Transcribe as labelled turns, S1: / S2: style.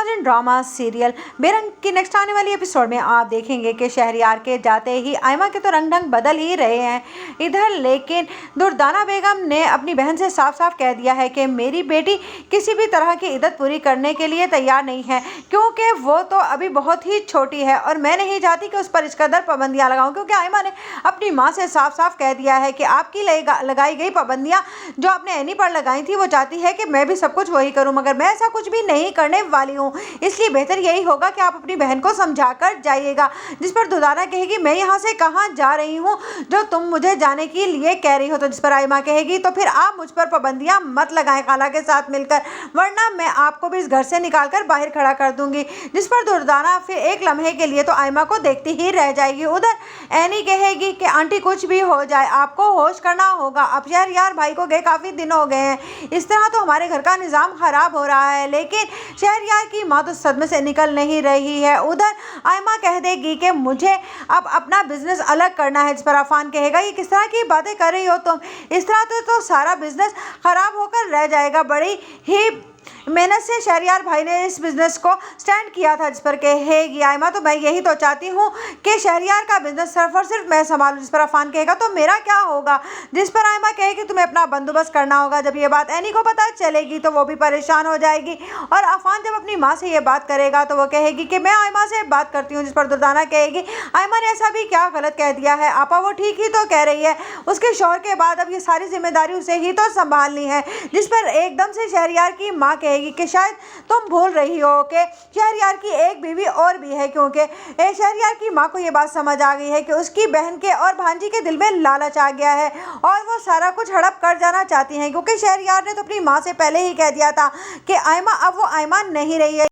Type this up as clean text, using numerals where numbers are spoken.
S1: मनोरंजन drama serial बेरंग की नेक्स्ट आने वाली एपिसोड में आप देखेंगे कि शहरयार के जाते ही आयमा के तो रंग ढंग बदल ही रहे हैं इधर। लेकिन दुर्दाना बेगम ने अपनी बहन से साफ साफ कह दिया है कि मेरी बेटी किसी भी तरह की इद्दत पूरी करने के लिए तैयार नहीं है, क्योंकि वो तो अभी बहुत ही छोटी है और मैं नहीं चाहती कि उस पर इस कदर पाबंदियां लगाऊं। क्योंकि आयमा ने अपनी माँ से साफ साफ कह दिया है कि आपकी लगाई गई पाबंदियां जो आपने एनी पर लगाई थी, वो चाहती है कि मैं भी सब कुछ वही करूं, मगर मैं ऐसा कुछ भी नहीं करने वाली हूं। इसलिए बेहतर यही होगा कि आप अपनी बहन को समझा कर जाइएगा। जिस पर दुर्दाना कहेगी मैं यहाँ से कहाँ जा रही हूँ जो तुम मुझे जाने के लिए कह रही हो। तो जिस पर आयमा कहेगी तो फिर आप मुझ पर पाबंदियां मत लगाएं खाला के साथ मिलकर, वरना मैं आपको भी इस घर से निकाल कर बाहर खड़ा कर दूंगी। जिस पर दुर्दाना फिर एक लम्हे के लिए तो आयमा को देखती ही रह जाएगी। उधर एनी कहेगी कि आंटी कुछ भी हो जाए आपको होश करना होगा, अब शहरयार भाई को गए काफी दिन हो गए हैं, इस तरह तो हमारे घर का निजाम खराब हो रहा है। लेकिन शहरयार की माँ तो सदमे से निकल नहीं रही है। उधर आयमा कह देगी कि मुझे अब अपना बिजनेस अलग करना है। जिस पर अफान कहेगा ये किस तरह की बातें कर रही हो तुम, इस तरह तो सारा बिजनेस खराब होकर रह जाएगा। बड़ी ही मेहनत से शहरयार भाई ने इस बिजनेस को स्टैंड किया था। जिस पर कहेगी आयमा तो मैं यही तो चाहती हूँ कि शहरयार का बिजनेस सिर्फ और सिर्फ मैं संभालूं। जिस पर अफान कहेगा तो मेरा क्या होगा। जिस पर आयमा कहेगी तुम्हें अपना बंदोबस्त करना होगा। जब ये बात एनी को पता चलेगी तो वो भी परेशान हो जाएगी और अफान जब अपनी माँ से ये बात करेगा तो वो कहेगी कि मैं आयमा से बात करती हूँ। जिस पर दुर्दाना कहेगी आयमा ने ऐसा भी क्या गलत कह दिया है, आपा वो ठीक ही तो कह रही है, उसके शौहर के बाद अब ये सारी जिम्मेदारी उसे ही तो संभालनी है। जिस पर एकदम से शहरयार की माँ कहेगी कि शायद तुम भूल रही हो कि शहरयार की एक बीवी और भी है, क्योंकि शहरयार की माँ को ये बात समझ आ गई है कि उसकी बहन के और भांजी के दिल में लालच आ गया है और वो सारा कुछ हड़प कर जाना चाहती हैं। क्योंकि शहरयार ने तो अपनी माँ से पहले ही कह दिया था कि आयमा अब वो आयमा नहीं रही है।